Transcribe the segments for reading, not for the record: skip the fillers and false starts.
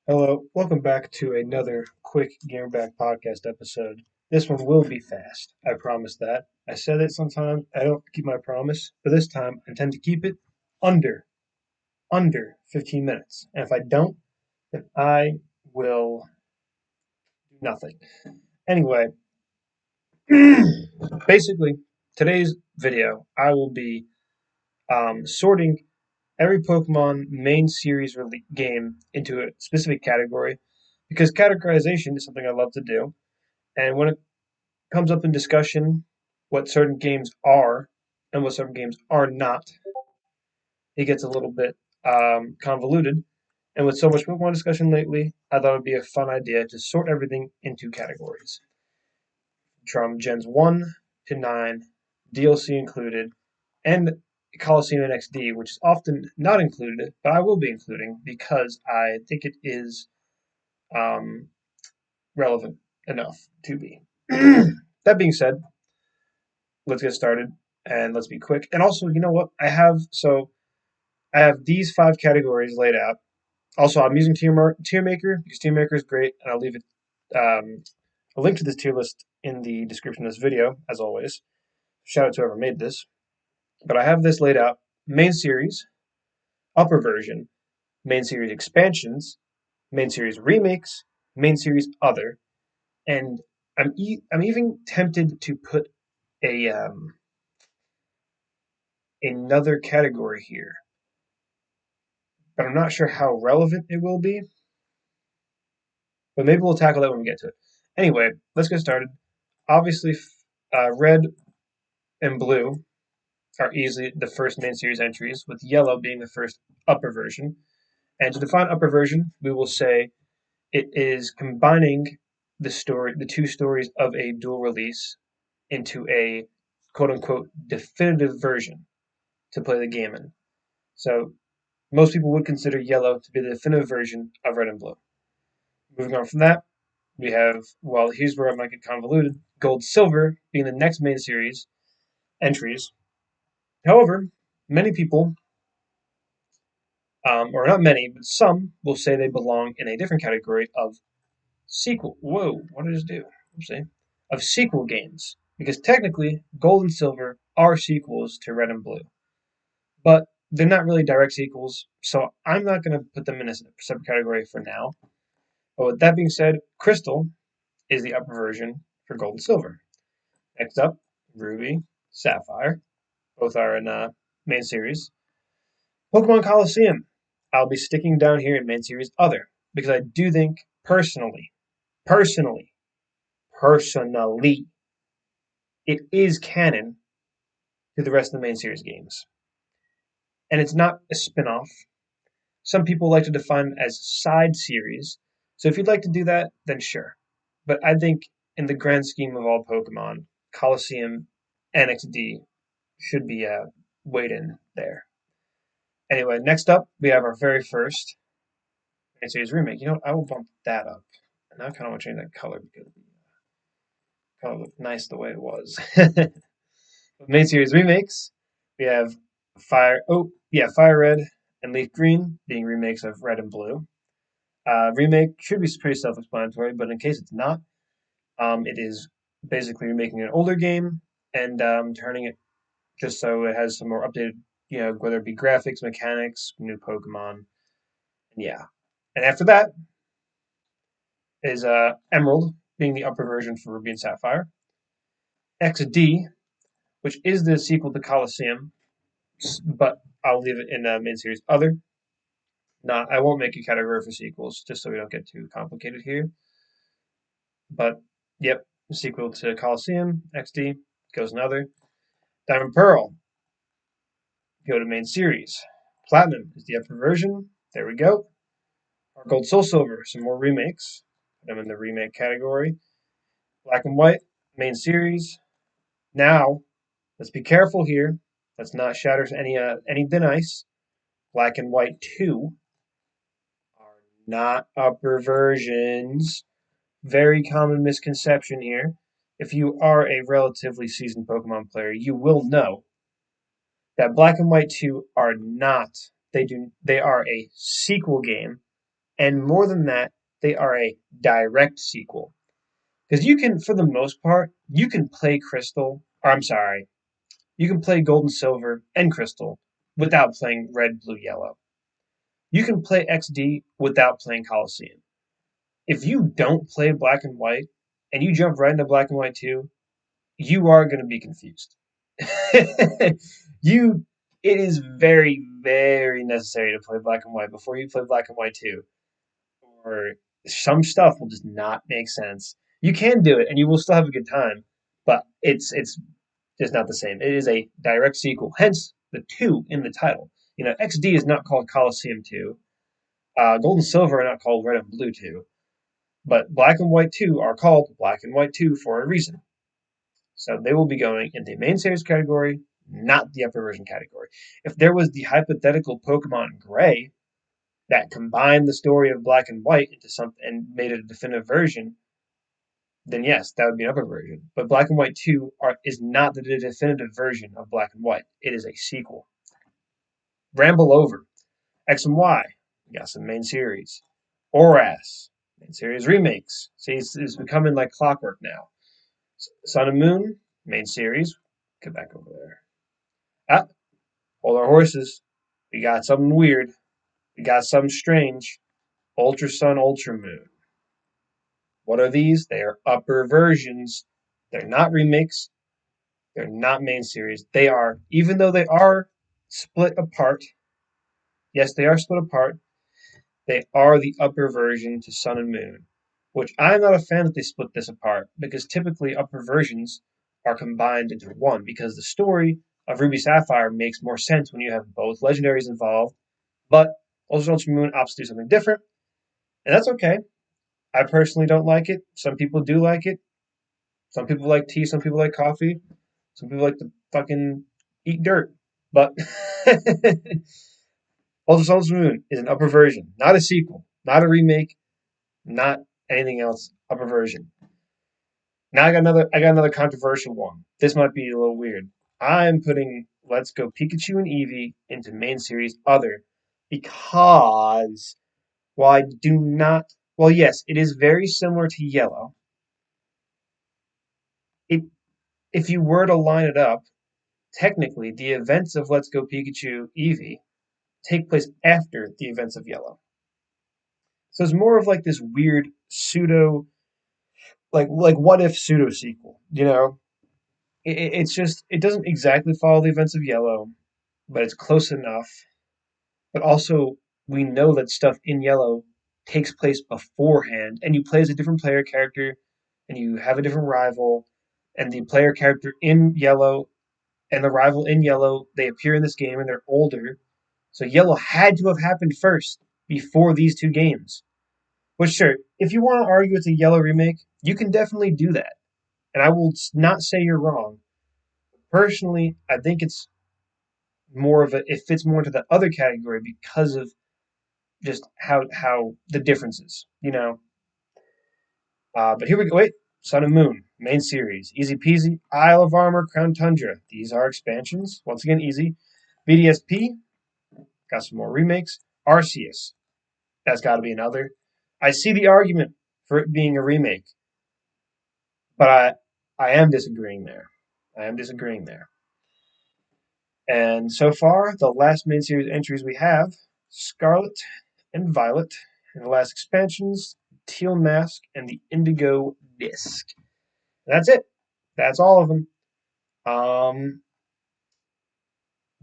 Hello, welcome back to another quick Gamerback podcast episode. This one will be fast. I promise that. I said it sometimes. I don't keep my promise, but this time I intend to keep it under under 15 minutes. And if I don't, then I will do nothing. Anyway, basically, today's video, I will be sorting every Pokemon main series game into a specific category because categorization is something I love to do. And when it comes up in discussion what certain games are and what certain games are not, it gets a little bit convoluted. And with so much Pokemon discussion lately, I thought it would be a fun idea to sort everything into categories from Gens 1 to 9, DLC included, and Coliseum and XD, which is often not included, but I will be including because I think it is um, relevant enough to be. That being said, let's get started and let's be quick. And also, you know what? I have these five categories laid out. Also, I'm using tier maker because tier maker is great, and I'll leave it a link to this tier list in the description of this video, as always. Shout out to whoever made this. But I have this laid out: main series, upper version, main series expansions, main series remakes, main series other, and I'm even tempted to put a another category here, but I'm not sure how relevant it will be. But maybe we'll tackle that when we get to it. Anyway, let's get started. Obviously, red and blue are easily the first main series entries, with yellow being the first upper version. And to define upper version, we will say it is combining the two stories of a dual release into a quote unquote definitive version to play the game in. So most people would consider yellow to be the definitive version of red and blue. Moving on from that, we have, well, here's where I might get convoluted, gold, silver being the next main series entries. However, many people, or not many, but some, will say they belong in a different category of sequel. Whoa, what did I just do? Oopsie. Of sequel games. Because technically, gold and silver are sequels to red and blue. But they're not really direct sequels, so I'm not going to put them in a separate category for now. But with that being said, crystal is the upper version for gold and silver. Next up, ruby, sapphire. Both are in main series. Pokemon Coliseum. I'll be sticking down here in main series other because I do think personally, personally, it is canon to the rest of the main series games. And it's not a spin off. Some people like to define it as side series. So if you'd like to do that, then sure. But I think in the grand scheme of all Pokemon, Coliseum and XD should be weighed in there. Anyway, next up, we have our very first main series remake. You know what? I will bump that up. And I kind of want to change that color because it kind of looked nice the way it was. Main series remakes, we have Fire Red and Leaf Green being remakes of Red and Blue. Remake should be pretty self-explanatory, but in case it's not, it is basically making an older game and turning it just so it has some more updated, whether it be graphics, mechanics, new Pokemon, and yeah. And after that is Emerald being the upper version for Ruby and Sapphire. XD, which is the sequel to Coliseum, but I'll leave it in main series other. Not, I won't make a category for sequels, just so we don't get too complicated here. But yep, sequel to Coliseum, XD goes another. Diamond Pearl, go to main series. Platinum is the upper version. There we go. Our Gold Soul Silver, some more remakes. Put them in the remake category. Black and White, main series. Now, let's be careful here. Let's not shatter any thin ice. Black and White 2 are not upper versions. Very common misconception here. If you are a relatively seasoned Pokemon player, you will know that Black and White 2 are not. They are a sequel game And more than that, they are a direct sequel. Because you can, for the most part, you can play Crystal, or I'm sorry, you can play Gold and Silver and Crystal without playing Red, Blue, Yellow. You can play XD without playing Coliseum. If you don't play Black and White and you jump right into Black and White 2, you are going to be confused. you it is very, very necessary to play Black and White before you play Black and White 2, or some stuff will just not make sense. You can do it and you will still have a good time, but it's just not the same. It is a direct sequel, hence the 2 in the title. XD is not called Coliseum 2. Gold and Silver are not called Red and Blue 2, but Black and White 2 are called Black and White 2 for a reason. So they will be going in the main series category, not the upper version category. If there was the hypothetical Pokemon Gray that combined the story of Black and White into something and made it a definitive version, then yes, that would be an upper version. But Black and White 2 is not the definitive version of Black and White. It is a sequel. Ramble over. X and Y. We got some main series. Oras. Main series remakes. See, it's becoming like clockwork now. Sun and Moon. Main series. Get back over there. Ah, hold our horses. We got something weird. We got something strange. Ultra Sun, Ultra Moon. What are these? They are upper versions. They're not remakes. They're not main series. They are, even though they are split apart, yes, they are split apart, they are the upper version to Sun and Moon, which I'm not a fan that they split this apart, because typically upper versions are combined into one, because the story of Ruby Sapphire makes more sense when you have both legendaries involved, but Ultra Moon opts to do something different, and that's okay. I personally don't like it. Some people do like it. Some people like tea, some people like coffee, some people like to fucking eat dirt. But Ultra Moon is an upper version, not a sequel, not a remake, not anything else. Upper version. Now I got another controversial one. This might be a little weird. I'm putting Let's Go Pikachu and Eevee into main series other because while I do not, well, yes, it is very similar to Yellow. It If you were to line it up, technically the events of Let's Go Pikachu Eevee take place after the events of Yellow. So it's more of like this weird pseudo, like what if pseudo sequel. It's just it doesn't exactly follow the events of Yellow, but it's close enough. But also we know that stuff in Yellow takes place beforehand, and you play as a different player character, and you have a different rival, and the player character in Yellow and the rival in Yellow, they appear in this game and they're older. So Yellow had to have happened first before these two games. Which, sure, if you want to argue it's a Yellow remake, you can definitely do that. And I will not say you're wrong. Personally, I think it fits more into the other category because of just how the differences. But here we go. Wait, Sun and Moon, main series, easy peasy. Isle of Armor, Crown Tundra. These are expansions. Once again, easy. BDSP, got some more remakes. Arceus, that's got to be another. I see the argument for it being a remake, but I am disagreeing there. I am disagreeing there. And so far, the last main series entries we have Scarlet and Violet, and the last expansions Teal Mask and the Indigo Disc. That's it. That's all of them. Um,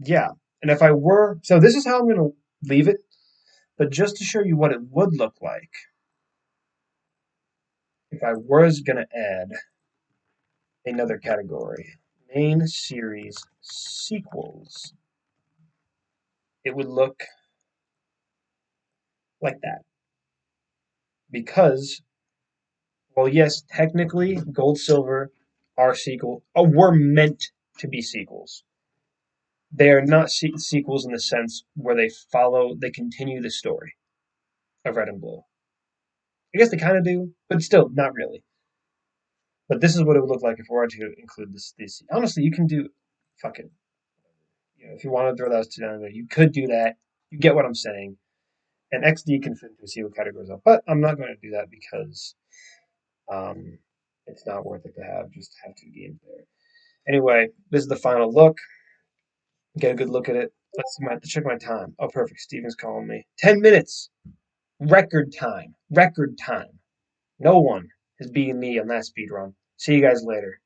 yeah. And if I were, so this is how I'm going to leave it, but just to show you what it would look like if I was going to add another category, main series sequels, it would look like that. Because, well, yes, technically, Gold, Silver are were meant to be sequels. They are not sequels in the sense where they continue the story of Red and Blue. I guess they kind of do, but still, not really. But this is what it would look like if we were to include this. Honestly, you can do, fuck it. If you want to throw those two down there, you could do that. You get what I'm saying. And XD can fit into see what categories up. But I'm not going to do that because um, it's not worth it to have two games there. Anyway, this is the final look. Get a good look at it. Let's check my time. Oh, perfect. Steven's calling me. 10 minutes. Record time. Record time. No one has beaten me on that speed run. See you guys later.